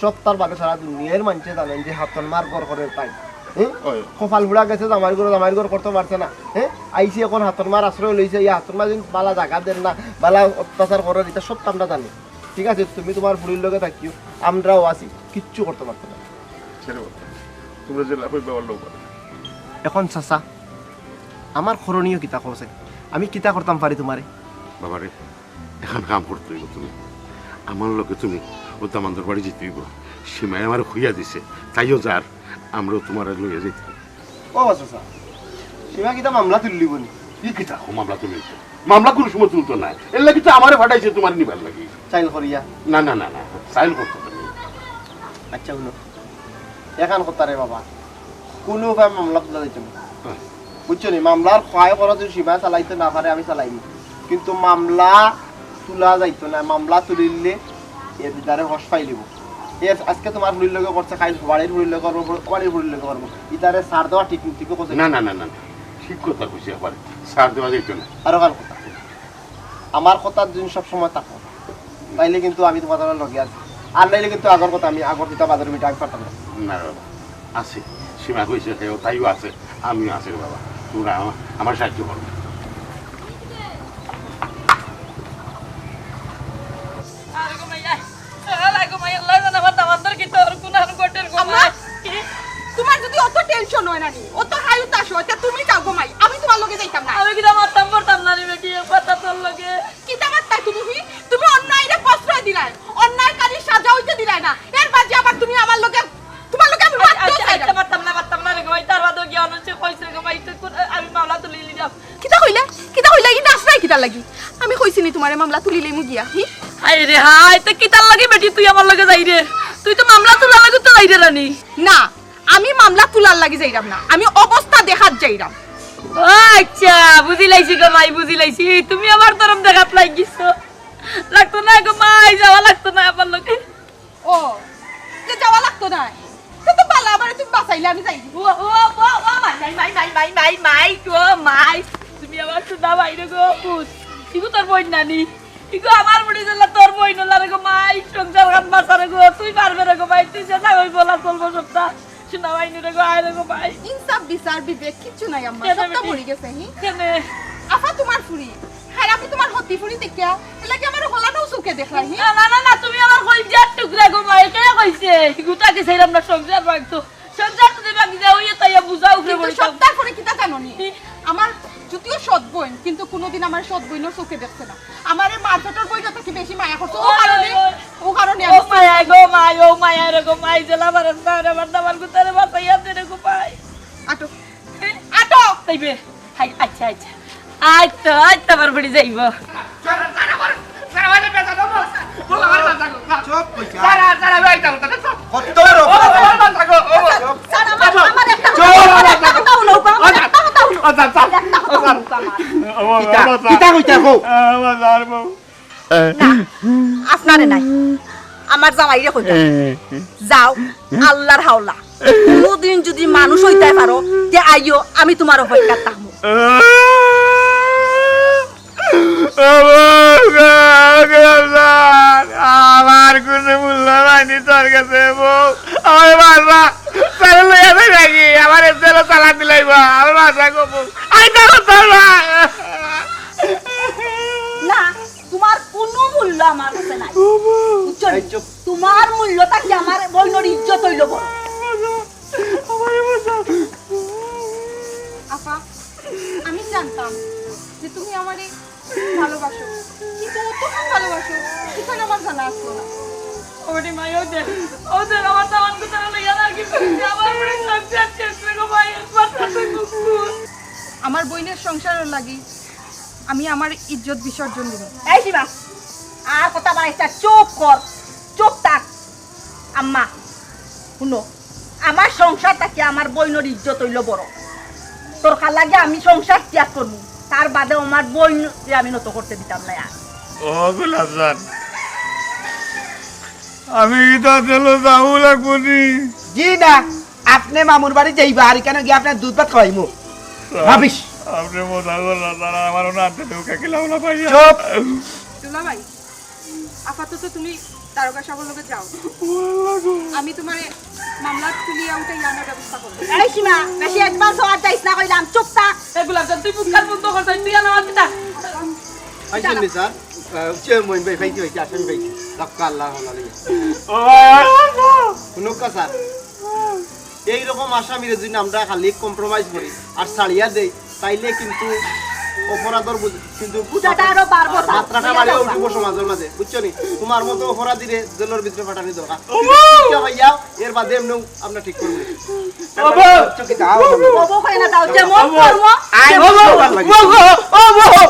সব তার বাদে সারা দুনিয়ার মানুষে জানেন যে হাতন মার গড় করে পাই। হ্যাঁ কপাল বুড়া গেছে জামাইর ঘর করতে পারছে না। হ্যাঁ আইসি এখন হাতন মার আশ্রয় লইছে, এই হাতন মার যদি বালা জাগা দেন না, বালা অত্যাচার করার এটা সব আমরা জানি। ঠিক আছে, তুমি তোমার ফুরির লগে থাকিও, আমরাও আছি, কিচ্ছু করতে পারতো না। তোমরা যে লাভ ব্যবহার লোক এখন চাচা আমার করণীয় কিতা করছে, আমি কিতা করতাম পারি তোমারে? বাবারে এখন কাম করতে হইব, তুমি আমার লোকে তুমি ও তামান্তর বাড়ি যেতে হইব। সীমায় আমার খুইয়া দিছে, তাইও যার আমরাও তোমার লইয়া যেতে। ও চাচা সীমা কিতা মামলা তুললিব নি? কি কিতা মামলা তুমি মামলা কোনো সময় তুলতো না, এর লাগি তো আমারে ফাটাইছে তোমার নিবার লাগি। চাইল করিয়া? না না না না চাইল করতে পারি। আচ্ছা শুনো, এখান কথা রে বাবা, কোনো উপায় মামলা তোলা যাইতো না, বুঝছো নি? মামলার ক্ষয় করা যদি সীমা চালাইতে না পারে আমি চালাইনি, কিন্তু মামলা তোলা যাইতো না। মামলা তুলিলে এর দ্বারে হস পাইলিব। আজকে তোমার ফুলির লগে করছে, খাই বাড়ির ফুলির লগে করবো, বাড়ির ফুলির লগে করবো, ইতারে সার দেওয়া ঠিক ঠিক করছে না না না না ঠিক কথা কইছি, আবার সার দেওয়া যাইতো না। আরো কার কথা, আমার কথার দিন সবসময় থাকো, তাইলে কিন্তু আমি তোমার লগে আছি। আর নাইলে কিন্তু আগর কথা আমি আগর দিতা বাজার মিটা আগে পারতাম না। না বাবা আছে, সীমা কইছে সেও তাইও আছে, আমিও আছি রে বাবা, তোমরা আমার সাহায্য করো। তোমার যদি অত টেনশন হয় না নি, অত হায়ুত আসো, তা তুমি যাও ঘুমাই, আমি তোমার লগে যাইতাম না। আমি কিটা মারতাম পড়তাম না রে বেটি, কথা তোর লগে কি তামাত্তাই তুমি তুমি অন্যায়রে প্রশ্রয় দিলাই, অন্যায়কারী সাজা হইতে দিলাই না, এর বাজে আবার তুমি আমার লগে তোমার লগে আমি মারতেও চাই না। মারতাম না রে ভাই, তার বাদে কি অনুচ্ছে কইছে রে ভাই, আমি মামলা তুলি লিলাম। কিতা কইলা ই নাচরাই কিতা লাগি? আমি কইছিনি তোমারে মামলা তুলিলে মু গিয়া। হাই রে হাই, তো কিতার লাগে বেটি তুই আমার লগে যাই রে? তুই তো মামলা তোলার লাগে তো যাই রে রানী। না, আমি মামলা তুলার লাগি যাইরাম না, আমি অবস্থা দেখাত যাইরাম। আচ্ছা বুঝি লাইছি গো মাই, বুঝি লাইছি, তুমি আমার তরফ দেখাত লাগিছো। লাগতো না গো মাই, যাওয়া লাগতো না আমার লগে। ও যে যাওয়া লাগতো না, তো বালা আবার তুমি বাঁচাইলে আমি যাই। ও ও ও ও মাই গো মাই, তুমি আমার সুদা বাইরে গো পুত। ইগো তোর বই নানি, ইগো আমার বুড়ি জেলা তোর বই নলা রে গো মাই, সংসার গান বাসা রে গো, তুই পারবে রে গো মাই, তুই যেটা ওই বলা চলবো সবটা। সুদা বাইনি রে গো, আয় রে গো মাই। ইনসাফ বিচার বিবেক কিচ্ছু নাই আম্মা, কেন সবটা বেটি? মরে গেছে। কেনে আফা তোমার ফুরি, হ্যাঁ আমি তোমার হতি ফুরি দেখিয়া এলাকি আমার হলানো চোখে দেখলাই। না না না না, তুমি আমার কইজার টুকরা গো মাই, কে কইছে গুটাকে ছাইরাম না সংসার ভাগতো। সংসার তো দেবা কি যাও ইয়া তাইয়া বুঝাও করে বলি সব। সপ্তাহ করে কিতা জানোনি, আমার যদিও সৎ বোন কিন্তু কোনোদিন আমার সৎ বোনের চোখে দেখছে না। আমার এই মারপেটের বইটা থেকে বেশি মায়া করছে, ও কারণে ও মায়া গো মাই, ও মায়া রে গো মাই, জেলা বারান সারে বারদামান গুতারে বাসাইয়া দে রে গো মাই। আটো আটো তাইবে হাই, আচ্ছা আচ্ছা আচ্ছা বার বড়ি যাইব। চুপ কইছা কত কিতা কইতা কও আপনারে নাই, আমার জামাইরে কইতা যাও, আল্লাহর হাওলা কোনদিন যদি মানুষ হইতে পারো যে আইও, আমি তোমার অপেক্ষা থাকবো। আমার কোন মূল্য হয়নি তোর কাছে বউ, আমার বাসা চালে লইয়া যাই নাকি, আমার এসে চালা দিলাইব আমার বাসা গো বউ, আইতা কথা না। না, তোমার কোনো মূল্য আমার কাছে নাই, বুঝছো নি? তোমার মূল্যটা কি আমার বইনর ইজ্জত হইল বড়। আপা আমি জানতাম যে তুমি আমারে ভালোবাসো, কিন্তু অতক্ষণ ভালোবাসো এখানে আমার জানা আসলো না। ওরে মাই, ওদের আমার দামান গুতারে লইয়া না কি আমার বড়ি সংসার শেষ রে গো মাই, বাচ্চাতে কুকুর। আমার বইনের সংসারের লাগি আমি আমার ইজ্জত বিসর্জন দিব। এই সীমা, আর কথা বাড়াইছা, চুপ কর, চুপ থাক। আম্মা শুনো, আমার সংসারটা কি আমার বইনর ইজ্জত হইল বড়, তোর লাগে আমি সংসার ত্যাগ করবো, তার বাদে আমার বইন আমি নত করতে দিতাম না। আর ও গুলাবজান আমি তো চলো যাবো লাগবো নি জি না আপনি মামুর বাড়ি যাইবা আর এখানে গিয়ে আপনার দুধ ভাত খাওয়াইমু ভাবিস আপনি মজা করলেন তারা আমার নাতে ঢুকে গেলাম না ভাই চুপ দুলা ভাই আপাতত তুমি দারোগা সাহেবের লগে যাও আমি তোমার মামলা তুলিয়ে উঠে আনার ব্যবস্থা করব এই সীমা বেশি অ্যাডভান্স হওয়ার যাইস না কইলাম চুপ থাক এগুলা তুই বুকার বন্ধ করছ তুই না আমার কিতা আইছেন নি স্যার চেয়ার মইন ভাই ভাইতে ভাইতে আসেন ভাই লাক্কা আল্লাহ আলাইহি শুনুকা স্যার এইরকম আসামির যদি আমরা খালি কম্প্রোমাইজ করি আর ছাড়িয়া দেই তাইলে কিন্তু অপরাধর কিন্তু বুঝাটা আরো বাড়বো স্যার। মাত্রাটা বাড়ে উঠবো সমাজের মাঝে বুঝছো নি তোমার মতো অপরাধীরে জেলের ভিতরে পাঠানি দরকার ভাইয়া এর বাদে এমনি আমরা ঠিক করবো চোখে দাও ববো কই না দাও যেমন কর্ম আই তেমন বলবো করবো। ও